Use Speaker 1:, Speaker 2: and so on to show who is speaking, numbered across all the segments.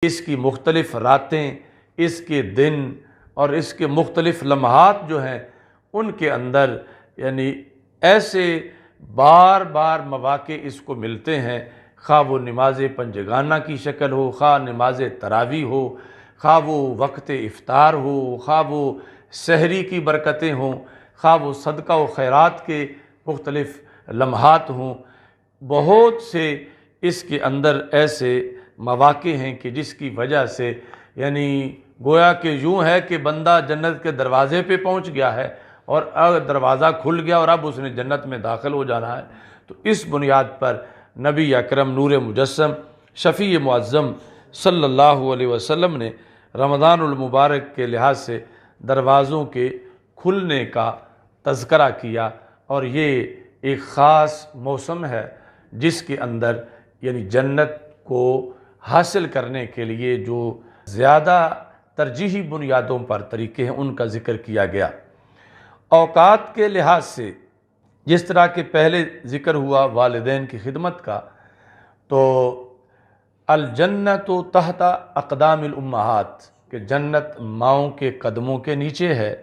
Speaker 1: اس کی مختلف راتیں، اس کے دن اور اس کے مختلف لمحات جو ہیں ان کے اندر یعنی ایسے بار بار مواقع اس کو ملتے ہیں، خواہ وہ نماز پنجگانہ کی شکل ہو، خواہ نماز تراویح ہو، خواہ وہ وقت افطار ہو، خواہ وہ سحری کی برکتیں ہوں، خواہ وہ صدقہ و خیرات کے مختلف لمحات ہوں۔ بہت سے اس کے اندر ایسے مواقع ہیں کہ جس کی وجہ سے یعنی گویا کہ یوں ہے کہ بندہ جنت کے دروازے پہ پہنچ گیا ہے اور اب دروازہ کھل گیا اور اب اس نے جنت میں داخل ہو جانا ہے۔ تو اس بنیاد پر نبی اکرم نور مجسم شفیع معظم صلی اللہ علیہ وسلم نے رمضان المبارک کے لحاظ سے دروازوں کے کھلنے کا تذکرہ کیا، اور یہ ایک خاص موسم ہے جس کے اندر یعنی جنت کو حاصل کرنے کے لیے جو زیادہ ترجیحی بنیادوں پر طریقے ہیں ان کا ذکر کیا گیا۔ اوقات کے لحاظ سے جس طرح کہ پہلے ذکر ہوا والدین کی خدمت کا، تو الجنت تحت اقدام الامہات کہ جنت ماؤں کے قدموں کے نیچے ہے،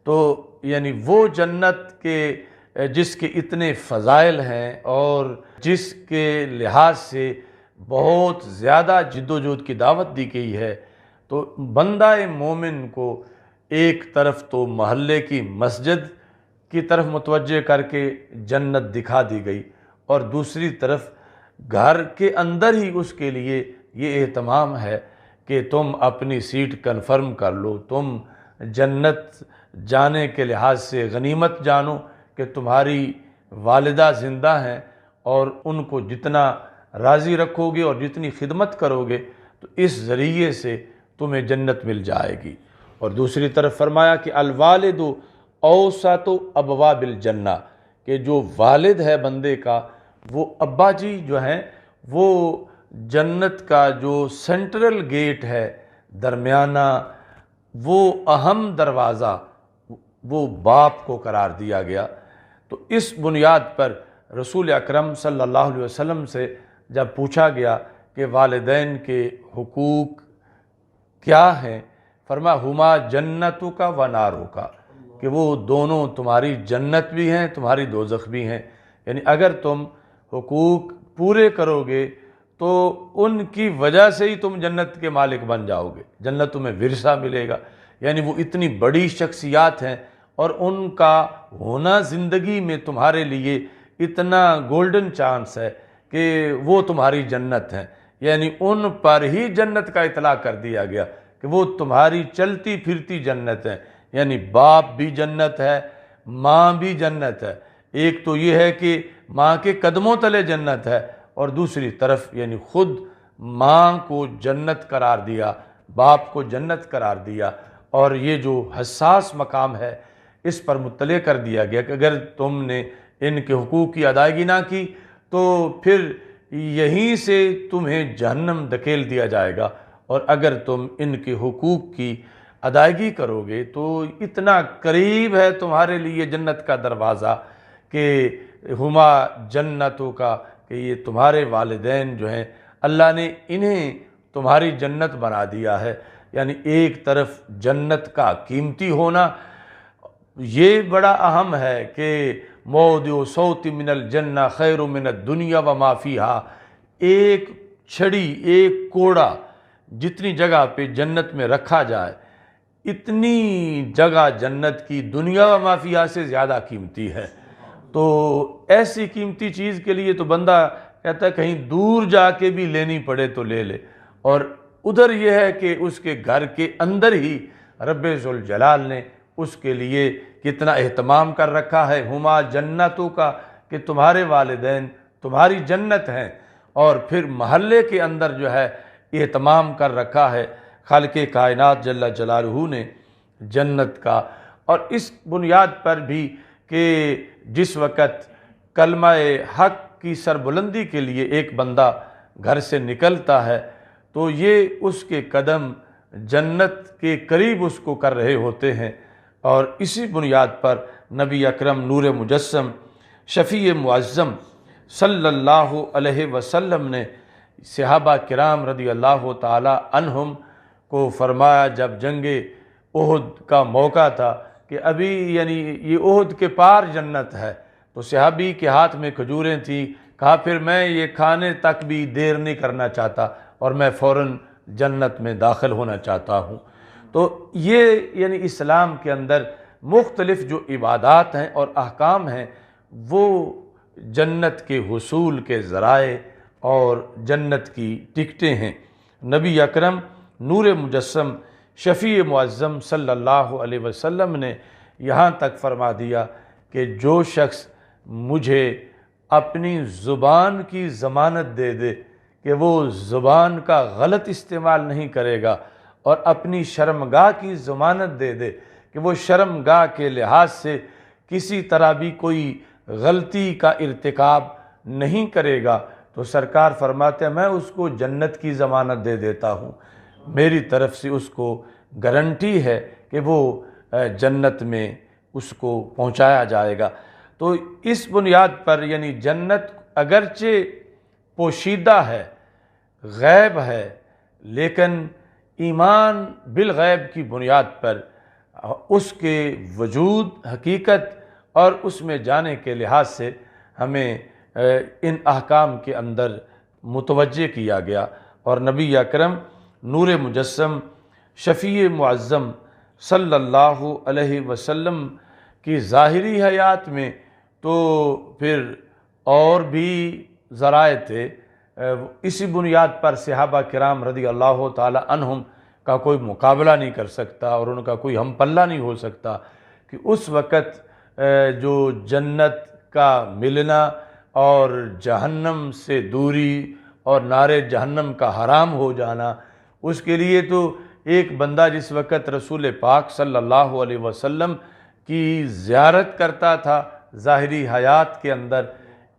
Speaker 1: تو یعنی وہ جنت کے جس کے اتنے فضائل ہیں اور جس کے لحاظ سے بہت زیادہ جد و جہد کی دعوت دی گئی ہے، تو بندہ مومن کو ایک طرف تو محلے کی مسجد کی طرف متوجہ کر کے جنت دکھا دی گئی، اور دوسری طرف گھر کے اندر ہی اس کے لیے یہ اہتمام ہے کہ تم اپنی سیٹ کنفرم کر لو، تم جنت جانے کے لحاظ سے غنیمت جانو کہ تمہاری والدہ زندہ ہیں، اور ان کو جتنا راضی رکھو گے اور جتنی خدمت کرو گے تو اس ذریعے سے تمہیں جنت مل جائے گی۔ اور دوسری طرف فرمایا کہ الوالد اوسط ابواب الجنہ کہ جو والد ہے بندے کا، وہ ابا جی جو ہیں وہ جنت کا جو سینٹرل گیٹ ہے، درمیانہ وہ اہم دروازہ وہ باپ کو قرار دیا گیا۔ تو اس بنیاد پر رسول اکرم صلی اللہ علیہ وسلم سے جب پوچھا گیا کہ والدین کے حقوق کیا ہیں، فرمایا ہما جنتوں کا و ناروں کا کہ وہ دونوں تمہاری جنت بھی ہیں، تمہاری دوزخ بھی ہیں۔ یعنی اگر تم حقوق پورے کرو گے تو ان کی وجہ سے ہی تم جنت کے مالک بن جاؤ گے، جنت تمہیں ورثہ ملے گا۔ یعنی وہ اتنی بڑی شخصیات ہیں اور ان کا ہونا زندگی میں تمہارے لیے اتنا گولڈن چانس ہے کہ وہ تمہاری جنت ہیں، یعنی ان پر ہی جنت کا اطلاق کر دیا گیا کہ وہ تمہاری چلتی پھرتی جنت ہیں۔ یعنی باپ بھی جنت ہے، ماں بھی جنت ہے۔ ایک تو یہ ہے کہ ماں کے قدموں تلے جنت ہے، اور دوسری طرف یعنی خود ماں کو جنت قرار دیا، باپ کو جنت قرار دیا، اور یہ جو حساس مقام ہے اس پر مطلع کر دیا گیا کہ اگر تم نے ان کے حقوق کی ادائیگی نہ کی تو پھر یہیں سے تمہیں جہنم دھکیل دیا جائے گا، اور اگر تم ان کے حقوق کی ادائیگی کرو گے تو اتنا قریب ہے تمہارے لیے جنت کا دروازہ کہ ہما جنتوں کا کہ یہ تمہارے والدین جو ہیں اللہ نے انہیں تمہاری جنت بنا دیا ہے۔ یعنی ایک طرف جنت کا قیمتی ہونا یہ بڑا اہم ہے کہ موضع صوت من الجنہ خیر من الدنیا وما فیہا، ایک چھڑی ایک کوڑا جتنی جگہ پہ جنت میں رکھا جائے اتنی جگہ جنت کی دنیا وما فیہا سے زیادہ قیمتی ہے۔ تو ایسی قیمتی چیز کے لیے تو بندہ کہتا ہے کہیں دور جا کے بھی لینی پڑے تو لے لے، اور ادھر یہ ہے کہ اس کے گھر کے اندر ہی رب ذوالجلال نے اس کے لیے کتنا اہتمام کر رکھا ہے، ہما جنتوں کا کہ تمہارے والدین تمہاری جنت ہیں، اور پھر محلے کے اندر جو ہے اہتمام کر رکھا ہے خالق کائنات جل جلالہ نے جنت کا۔ اور اس بنیاد پر بھی کہ جس وقت کلمہ حق کی سربلندی کے لیے ایک بندہ گھر سے نکلتا ہے تو یہ اس کے قدم جنت کے قریب اس کو کر رہے ہوتے ہیں، اور اسی بنیاد پر نبی اکرم نور مجسم شفیع معظم صلی اللہ علیہ وسلم نے صحابہ کرام رضی اللہ تعالی عنہم کو فرمایا جب جنگ احد کا موقع تھا کہ ابھی یعنی یہ احد کے پار جنت ہے، تو صحابی کے ہاتھ میں کھجوریں تھیں، کہا پھر میں یہ کھانے تک بھی دیر نہیں کرنا چاہتا اور میں فوراً جنت میں داخل ہونا چاہتا ہوں۔ تو یہ یعنی اسلام کے اندر مختلف جو عبادات ہیں اور احکام ہیں وہ جنت کے حصول کے ذرائع اور جنت کی ٹکٹیں ہیں۔ نبی اکرم نور مجسم شفیع معظم صلی اللہ علیہ وسلم نے یہاں تک فرما دیا کہ جو شخص مجھے اپنی زبان کی ضمانت دے دے کہ وہ زبان کا غلط استعمال نہیں کرے گا، اور اپنی شرمگاہ کی ضمانت دے دے کہ وہ شرمگاہ کے لحاظ سے کسی طرح بھی کوئی غلطی کا ارتکاب نہیں کرے گا، تو سرکار فرماتے ہیں میں اس کو جنت کی ضمانت دے دیتا ہوں، میری طرف سے اس کو گارنٹی ہے کہ وہ جنت میں اس کو پہنچایا جائے گا۔ تو اس بنیاد پر یعنی جنت اگرچہ پوشیدہ ہے، غیب ہے، لیکن ایمان بالغیب کی بنیاد پر اس کے وجود، حقیقت اور اس میں جانے کے لحاظ سے ہمیں ان احکام کے اندر متوجہ کیا گیا، اور نبی اکرم نور مجسم شفیع معظم صلی اللہ علیہ وسلم کی ظاہری حیات میں تو پھر اور بھی ذرائع تھے، اسی بنیاد پر صحابہ کرام رضی اللہ تعالی عنہم کا کوئی مقابلہ نہیں کر سکتا اور ان کا کوئی ہم پلہ نہیں ہو سکتا کہ اس وقت جو جنت کا ملنا اور جہنم سے دوری اور نار جہنم کا حرام ہو جانا، اس کے لیے تو ایک بندہ جس وقت رسول پاک صلی اللہ علیہ وسلم کی زیارت کرتا تھا ظاہری حیات کے اندر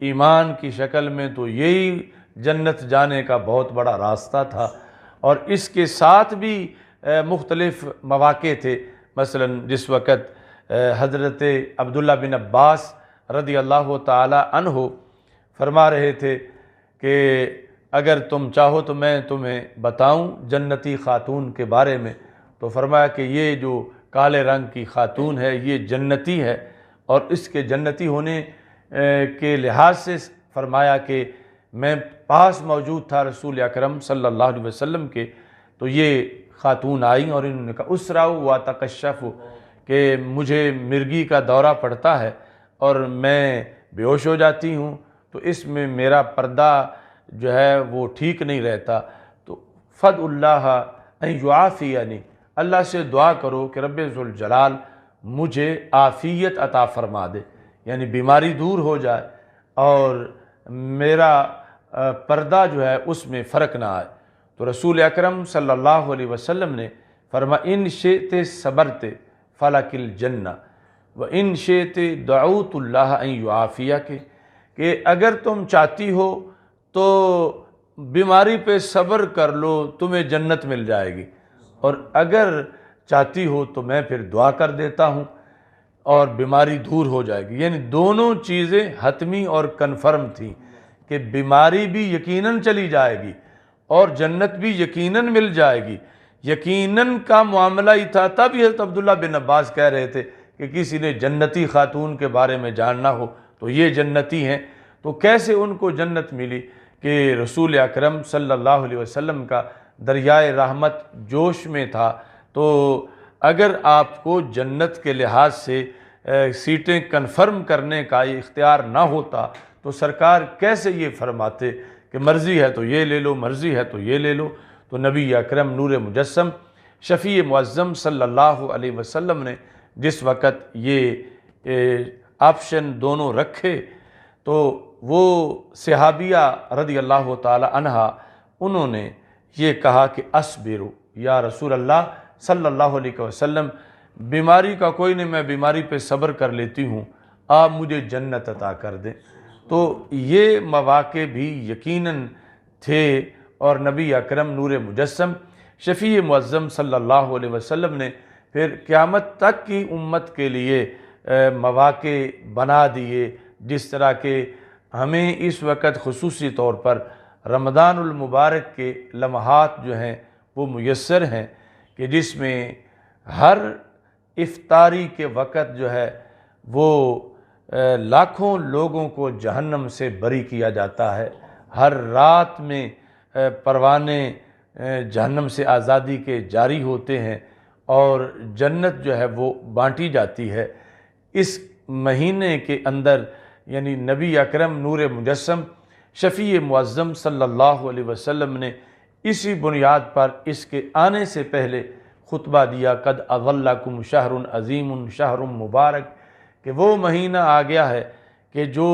Speaker 1: ایمان کی شکل میں، تو یہی جنت جانے کا بہت بڑا راستہ تھا، اور اس کے ساتھ بھی مختلف مواقع تھے۔ مثلا جس وقت حضرت عبداللہ بن عباس رضی اللہ تعالی عنہ فرما رہے تھے کہ اگر تم چاہو تو میں تمہیں بتاؤں جنتی خاتون کے بارے میں، تو فرمایا کہ یہ جو کالے رنگ کی خاتون ہے یہ جنتی ہے، اور اس کے جنتی ہونے کے لحاظ سے فرمایا کہ میں پاس موجود تھا رسول اکرم صلی اللہ علیہ وسلم کے، تو یہ خاتون آئیں اور انہوں نے کہا اسرع و تکشف، کہ مجھے مرگی کا دورہ پڑتا ہے اور میں بے ہوش ہو جاتی ہوں، تو اس میں میرا پردہ جو ہے وہ ٹھیک نہیں رہتا، تو فد اللہ ان یعافینی، اللہ سے دعا کرو کہ رب ذوالجلال مجھے عافیت عطا فرما دے، یعنی بیماری دور ہو جائے اور میرا پردہ جو ہے اس میں فرق نہ آئے۔ تو رسول اکرم صلی اللہ علیہ وسلم نے فرمایا ان شئت صبرت فلک الجنہ و ان شئت دعوت اللہ ان یعافیک، کہ اگر تم چاہتی ہو تو بیماری پہ صبر کر لو تمہیں جنت مل جائے گی، اور اگر چاہتی ہو تو میں پھر دعا کر دیتا ہوں اور بیماری دور ہو جائے گی۔ یعنی دونوں چیزیں حتمی اور کنفرم تھیں کہ بیماری بھی یقیناً چلی جائے گی اور جنت بھی یقیناً مل جائے گی۔ یقیناً کا معاملہ ہی تھا، تب حضرت عبداللہ بن عباس کہہ رہے تھے کہ کسی نے جنتی خاتون کے بارے میں جاننا ہو تو یہ جنتی ہیں۔ تو کیسے ان کو جنت ملی کہ رسول اکرم صلی اللہ علیہ وسلم کا دریائے رحمت جوش میں تھا، تو اگر آپ کو جنت کے لحاظ سے سیٹیں کنفرم کرنے کا اختیار نہ ہوتا تو سرکار کیسے یہ فرماتے کہ مرضی ہے تو یہ لے لو، مرضی ہے تو یہ لے لو۔ تو نبی اکرم نور مجسم شفیع معظم صلی اللہ علیہ وسلم نے جس وقت یہ آپشن دونوں رکھے تو وہ صحابیہ رضی اللہ تعالی عنہا انہوں نے یہ کہا کہ اصبروا یا رسول اللہ صلی اللہ علیہ وسلم، بیماری کا کوئی نہیں، میں بیماری پہ صبر کر لیتی ہوں، آپ مجھے جنت عطا کر دیں۔ تو یہ مواقع بھی یقیناً تھے، اور نبی اکرم نور مجسم شفیع معظم صلی اللہ علیہ وسلم نے پھر قیامت تک کی امت کے لیے مواقع بنا دیے، جس طرح کہ ہمیں اس وقت خصوصی طور پر رمضان المبارک کے لمحات جو ہیں وہ میسر ہیں کہ جس میں ہر افطاری کے وقت جو ہے وہ لاکھوں لوگوں کو جہنم سے بری کیا جاتا ہے، ہر رات میں پروانے جہنم سے آزادی کے جاری ہوتے ہیں اور جنت جو ہے وہ بانٹی جاتی ہے۔ اس مہینے کے اندر یعنی نبی اکرم نور مجسم شفیع معظم صلی اللہ علیہ وسلم نے اسی بنیاد پر اس کے آنے سے پہلے خطبہ دیا، قد اظلکم شہر عظیم شہر مبارک، کہ وہ مہینہ آ گیا ہے کہ جو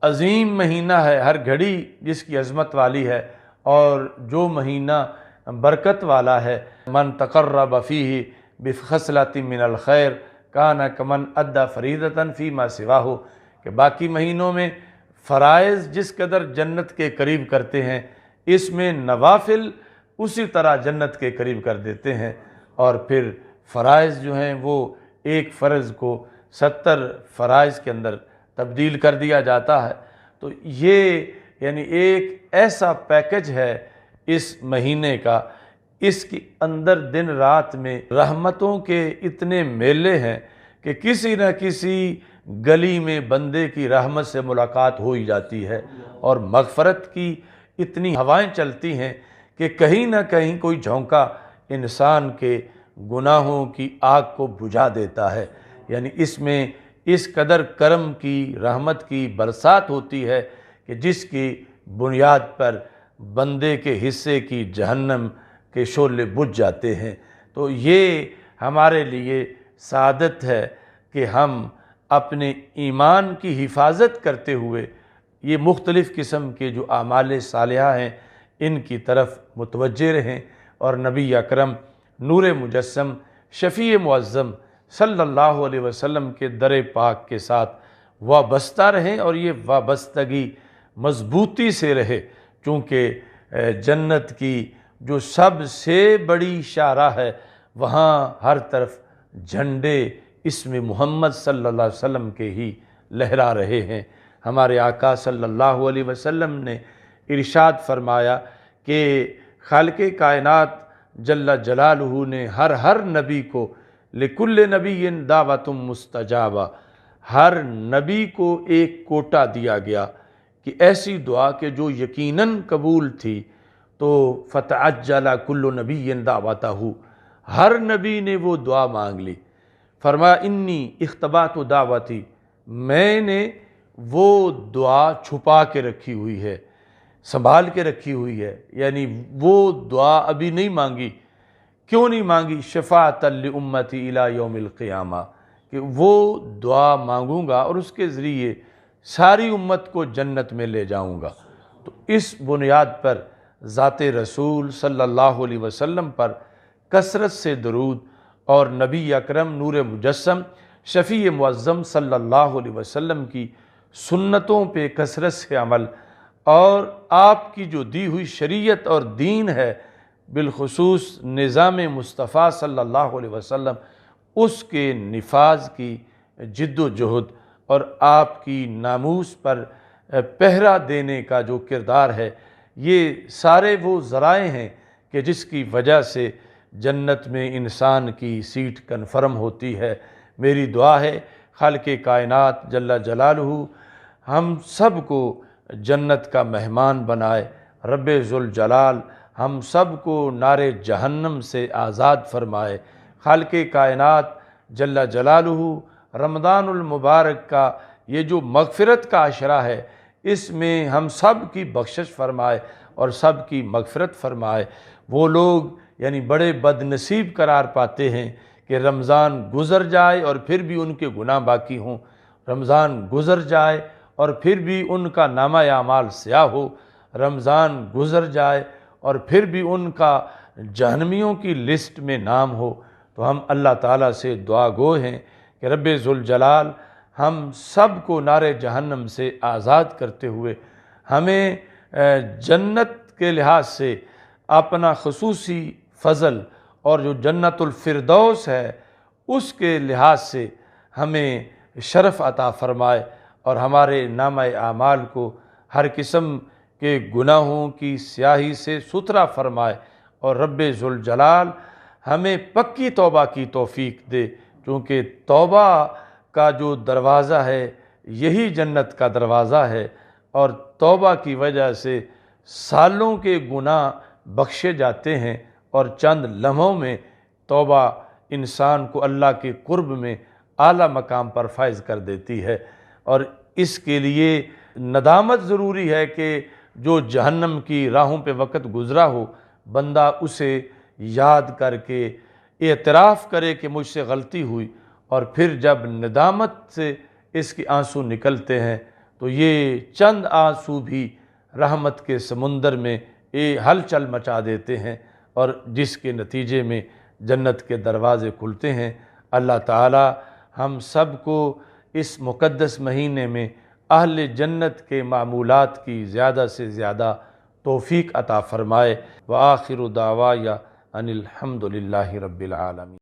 Speaker 1: عظیم مہینہ ہے، ہر گھڑی جس کی عظمت والی ہے، اور جو مہینہ برکت والا ہے، من تقرب فیہ بخصلۃ من الخیر کان کمن ادی فریضۃ فیما سواہ، کہ باقی مہینوں میں فرائض جس قدر جنت کے قریب کرتے ہیں، اس میں نوافل اسی طرح جنت کے قریب کر دیتے ہیں، اور پھر فرائض جو ہیں وہ ایک فرض کو 70 فرائض کے اندر تبدیل کر دیا جاتا ہے۔ تو یہ یعنی ایک ایسا پیکج ہے اس مہینے کا، اس کے اندر دن رات میں رحمتوں کے اتنے میلے ہیں کہ کسی نہ کسی گلی میں بندے کی رحمت سے ملاقات ہو ہی جاتی ہے، اور مغفرت کی اتنی ہوائیں چلتی ہیں کہ کہیں نہ کہیں کوئی جھونکا انسان کے گناہوں کی آگ کو بجھا دیتا ہے۔ یعنی اس میں اس قدر کرم کی رحمت کی برسات ہوتی ہے کہ جس کی بنیاد پر بندے کے حصے کی جہنم کے شعلے بجھ جاتے ہیں۔ تو یہ ہمارے لیے سعادت ہے کہ ہم اپنے ایمان کی حفاظت کرتے ہوئے یہ مختلف قسم کے جو اعمال صالحہ ہیں ان کی طرف متوجہ رہیں، اور نبی اکرم نور مجسم شفیع معظم صلی اللہ علیہ وسلم کے در پاک کے ساتھ وابستہ رہیں، اور یہ وابستگی مضبوطی سے رہے، چونکہ جنت کی جو سب سے بڑی شاہراہ ہے وہاں ہر طرف جھنڈے اسم محمد صلی اللہ علیہ وسلم کے ہی لہرا رہے ہیں۔ ہمارے آقا صلی اللہ علیہ وسلم نے ارشاد فرمایا کہ خالق کائنات جل جلالہ نے ہر نبی کو لکل نبی دعوت مستجابہ، ہر نبی کو ایک کوٹا دیا گیا کہ ایسی دعا کہ جو یقیناً قبول تھی، تو فتعجل کل نبی دعوتہ، ہر نبی نے وہ دعا مانگ لی۔ فرمایا انی اختبات دعوتی، میں نے وہ دعا چھپا کے رکھی ہوئی ہے، سنبھال کے رکھی ہوئی ہے، یعنی وہ دعا ابھی نہیں مانگی۔ کیوں نہیں مانگی؟ شفاعۃ لامتی الی یوم القیامہ، کہ وہ دعا مانگوں گا اور اس کے ذریعے ساری امت کو جنت میں لے جاؤں گا۔ تو اس بنیاد پر ذات رسول صلی اللہ علیہ وسلم پر کثرت سے درود، اور نبی اکرم نور مجسم شفیع معظم صلی اللہ علیہ وسلم کی سنتوں پہ کثرت سے عمل، اور آپ کی جو دی ہوئی شریعت اور دین ہے، بالخصوص نظام مصطفیٰ صلی اللہ علیہ وسلم، اس کے نفاذ کی جد و جہد اور آپ کی ناموس پر پہرا دینے کا جو کردار ہے، یہ سارے وہ ذرائع ہیں کہ جس کی وجہ سے جنت میں انسان کی سیٹ کنفرم ہوتی ہے۔ میری دعا ہے خالق کائنات جل جلالہ ہم سب کو جنت کا مہمان بنائے، رب ذوالجلال ہم سب کو نار جہنم سے آزاد فرمائے۔ خالق کائنات جل جلالہ رمضان المبارک کا یہ جو مغفرت کا عشرہ ہے، اس میں ہم سب کی بخشش فرمائے اور سب کی مغفرت فرمائے۔ وہ لوگ یعنی بڑے بد نصیب قرار پاتے ہیں کہ رمضان گزر جائے اور پھر بھی ان کے گناہ باقی ہوں، رمضان گزر جائے اور پھر بھی ان کا نامہ اعمال سیاہ ہو، رمضان گزر جائے اور پھر بھی ان کا جہنمیوں کی لسٹ میں نام ہو۔ تو ہم اللہ تعالیٰ سے دعا گو ہیں کہ رب ذوالجلال ہم سب کو نار جہنم سے آزاد کرتے ہوئے ہمیں جنت کے لحاظ سے اپنا خصوصی فضل اور جو جنت الفردوس ہے اس کے لحاظ سے ہمیں شرف عطا فرمائے، اور ہمارے نامہ اعمال کو ہر قسم کہ گناہوں کی سیاہی سے ستھرا فرمائے، اور رب ذوالجلال ہمیں پکی توبہ کی توفیق دے، کیونکہ توبہ کا جو دروازہ ہے یہی جنت کا دروازہ ہے، اور توبہ کی وجہ سے سالوں کے گناہ بخشے جاتے ہیں، اور چند لمحوں میں توبہ انسان کو اللہ کے قرب میں اعلیٰ مقام پر فائز کر دیتی ہے۔ اور اس کے لیے ندامت ضروری ہے کہ جو جہنم کی راہوں پہ وقت گزرا ہو، بندہ اسے یاد کر کے اعتراف کرے کہ مجھ سے غلطی ہوئی، اور پھر جب ندامت سے اس کے آنسو نکلتے ہیں تو یہ چند آنسو بھی رحمت کے سمندر میں ہلچل مچا دیتے ہیں، اور جس کے نتیجے میں جنت کے دروازے کھلتے ہیں۔ اللہ تعالی ہم سب کو اس مقدس مہینے میں اہل جنت کے معمولات کی زیادہ سے زیادہ توفیق عطا فرمائے۔ وآخر دعوایا ان الحمد للہ رب العالمین۔